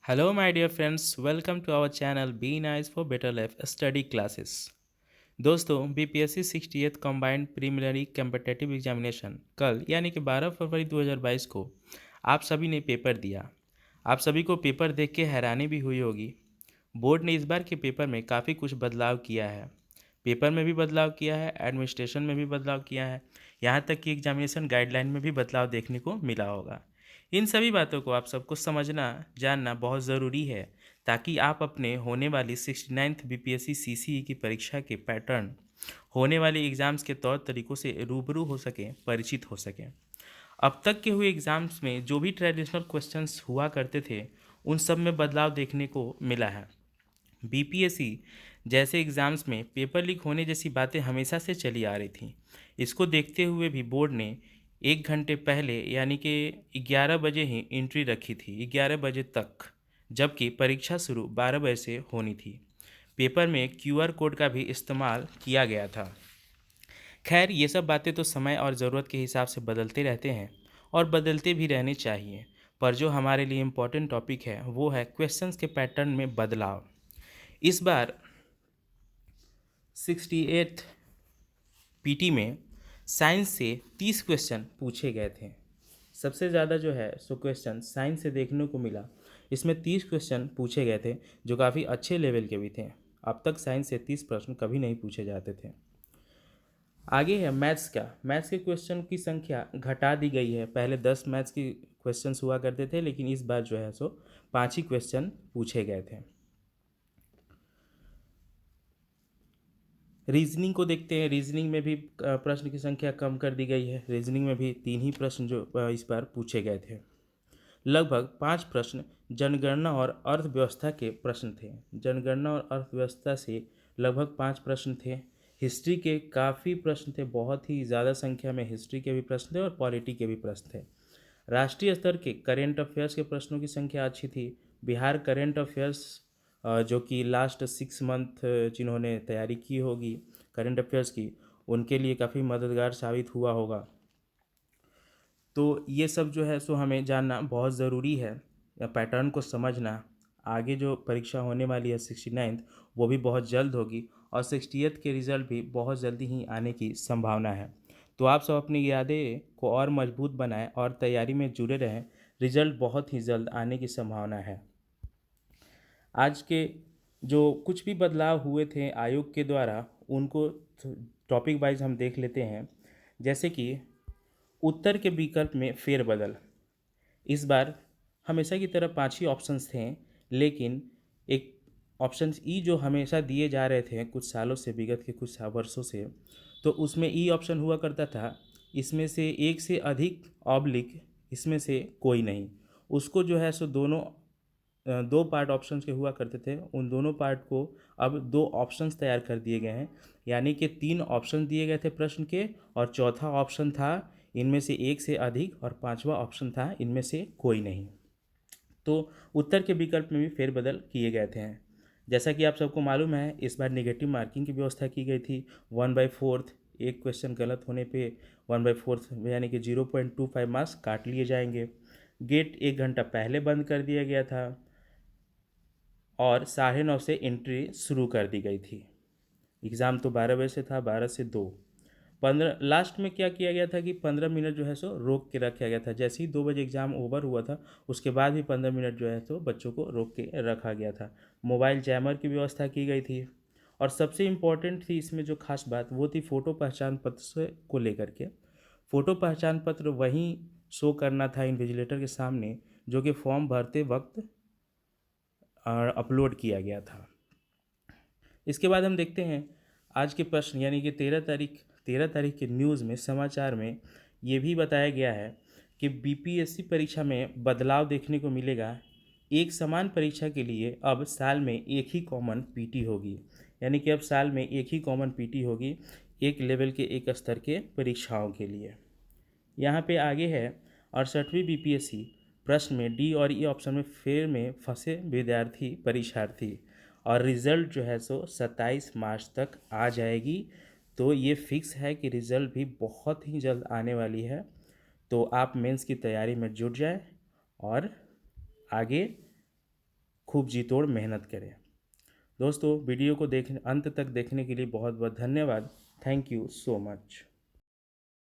Hello, my dear friends. Welcome to our channel Be Nice for Better Life Study Classes. दोस्तों BPSC 68 combined preliminary competitive examination कल यानी कि 12 फरवरी 2022 को आप सभी ने पेपर दिया। आप सभी को पेपर देख के हैरानी भी हुई होगी। बोर्ड ने इस बार के पेपर में काफ़ी कुछ बदलाव किया है। पेपर में भी बदलाव किया है, एडमिनिस्ट्रेशन में भी बदलाव किया है, यहाँ तक कि एग्जामिनेशन गाइडलाइन में भी बदलाव देखने को मिला होगा। इन सभी बातों को आप सबको समझना जानना बहुत ज़रूरी है ताकि आप अपने होने वाली 69th बीपीएससी सीसीई की परीक्षा के पैटर्न, होने वाले एग्ज़ाम्स के तौर तरीक़ों से रूबरू हो सकें, परिचित हो सकें। अब तक के हुए एग्ज़ाम्स में जो भी ट्रेडिशनल क्वेश्चंस हुआ करते थे उन सब में बदलाव देखने को मिला है। बीपीएससी जैसे एग्ज़ाम्स में पेपर लीक होने जैसी बातें हमेशा से चली आ रही थी। इसको देखते हुए भी बोर्ड ने 1 घंटे पहले यानी कि 11 बजे ही एंट्री रखी थी, 11 बजे तक, जबकि परीक्षा शुरू 12 बजे से होनी थी। पेपर में क्यूआर कोड का भी इस्तेमाल किया गया था। खैर ये सब बातें तो समय और ज़रूरत के हिसाब से बदलते रहते हैं और बदलते भी रहने चाहिए, पर जो हमारे लिए इम्पोर्टेंट टॉपिक है वो है क्वेश्चंस के पैटर्न में बदलाव। इस बार 68 पीटी में साइंस से 30 क्वेश्चन पूछे गए थे। सबसे ज़्यादा जो है सो क्वेश्चन साइंस से देखने को मिला। इसमें 30 क्वेश्चन पूछे गए थे जो काफ़ी अच्छे लेवल के भी थे। अब तक साइंस से 30 प्रश्न कभी नहीं पूछे जाते थे। आगे है मैथ्स का। मैथ्स के क्वेश्चन की संख्या घटा दी गई है। पहले 10 मैथ्स की क्वेश्चंस हुआ करते थे, लेकिन इस बार जो है सो 5 ही क्वेश्चन पूछे गए थे। रीजनिंग को देखते हैं। रीजनिंग में भी प्रश्न की संख्या कम कर दी गई है। रीजनिंग में भी 3 ही प्रश्न जो इस बार पूछे गए थे। लगभग 5 प्रश्न जनगणना और अर्थव्यवस्था के प्रश्न थे। जनगणना और अर्थव्यवस्था से लगभग 5 प्रश्न थे। हिस्ट्री के काफ़ी प्रश्न थे, बहुत ही ज़्यादा संख्या में हिस्ट्री के भी प्रश्न थे और पॉलिटी के भी प्रश्न थे। राष्ट्रीय स्तर के करेंट अफेयर्स के प्रश्नों की संख्या अच्छी थी। बिहार करेंट अफेयर्स जो कि लास्ट 6 मंथ जिन्होंने तैयारी की होगी करेंट अफेयर्स की, उनके लिए काफ़ी मददगार साबित हुआ होगा। तो ये सब जो है सो हमें जानना बहुत ज़रूरी है, या पैटर्न को समझना। आगे जो परीक्षा होने वाली है 69th, वो भी बहुत जल्द होगी और 60th के रिज़ल्ट भी बहुत जल्दी ही आने की संभावना है। तो आप सब अपनी यादें को और मजबूत बनाएं और तैयारी में जुड़े रहें। रिज़ल्ट बहुत ही जल्द आने की संभावना है। आज के जो कुछ भी बदलाव हुए थे आयोग के द्वारा, उनको टॉपिक वाइज हम देख लेते हैं। जैसे कि उत्तर के विकल्प में फेरबदल। इस बार हमेशा की तरह 5 ही ऑप्शंस थे, लेकिन एक ऑप्शन ई जो हमेशा दिए जा रहे थे कुछ सालों से, विगत के कुछ वर्षों से, तो उसमें ई ऑप्शन हुआ करता था। इसमें से एक से अधिक ऑब्लिक, इसमें से कोई नहीं। उसको जो है सो दोनों दो पार्ट ऑप्शंस के हुआ करते थे, उन दोनों पार्ट को अब दो ऑप्शंस तैयार कर दिए गए हैं। यानी कि 3 ऑप्शन दिए गए थे प्रश्न के, और चौथा ऑप्शन था इनमें से एक से अधिक, और पांचवा ऑप्शन था इनमें से कोई नहीं। तो उत्तर के विकल्प में भी फेरबदल किए गए थे। जैसा कि आप सबको मालूम है, इस बार नेगेटिव मार्किंग की व्यवस्था की गई थी। 1/4 एक क्वेश्चन गलत होने पे 1/4 यानी कि 0.25 मार्क्स काट लिए जाएंगे। गेट 1 घंटा पहले बंद कर दिया गया था और 9:30 से एंट्री शुरू कर दी गई थी। एग्ज़ाम तो 12 बजे से था, 12 से 2। 15 लास्ट में क्या किया गया था कि 15 मिनट जो है सो रोक के रखा गया था। जैसे ही 2 बजे एग्ज़ाम ओवर हुआ था, उसके बाद भी 15 मिनट जो है तो बच्चों को रोक के रखा गया था। मोबाइल जैमर की व्यवस्था की गई थी। और सबसे इम्पोर्टेंट थी इसमें जो खास बात, वो थी फ़ोटो पहचान पत्र से को लेकर के। फ़ोटो पहचान पत्र वहीं शो करना था इन्विजिलेटर के सामने, जो कि फॉर्म भरते वक्त अपलोड किया गया था। इसके बाद हम देखते हैं आज के प्रश्न, यानी कि 13 तारीख के न्यूज़ में, समाचार में ये भी बताया गया है कि बीपीएससी परीक्षा में बदलाव देखने को मिलेगा। एक समान परीक्षा के लिए अब साल में एक ही कॉमन पीटी होगी। यानी कि अब साल में एक ही कॉमन पीटी होगी, एक लेवल के, एक स्तर के परीक्षाओं के लिए। यहाँ पे आगे है 68वीं बीपीएससी प्रश्न में डी और ई ऑप्शन में फेर में फंसे विद्यार्थी परीक्षार्थी, और रिज़ल्ट जो है सो 27 मार्च तक आ जाएगी। तो ये फिक्स है कि रिज़ल्ट भी बहुत ही जल्द आने वाली है। तो आप मेंस की तैयारी में जुट जाए और आगे खूब जी तोड़ मेहनत करें। दोस्तों वीडियो को अंत तक देखने के लिए बहुत बहुत धन्यवाद। Thank you so much.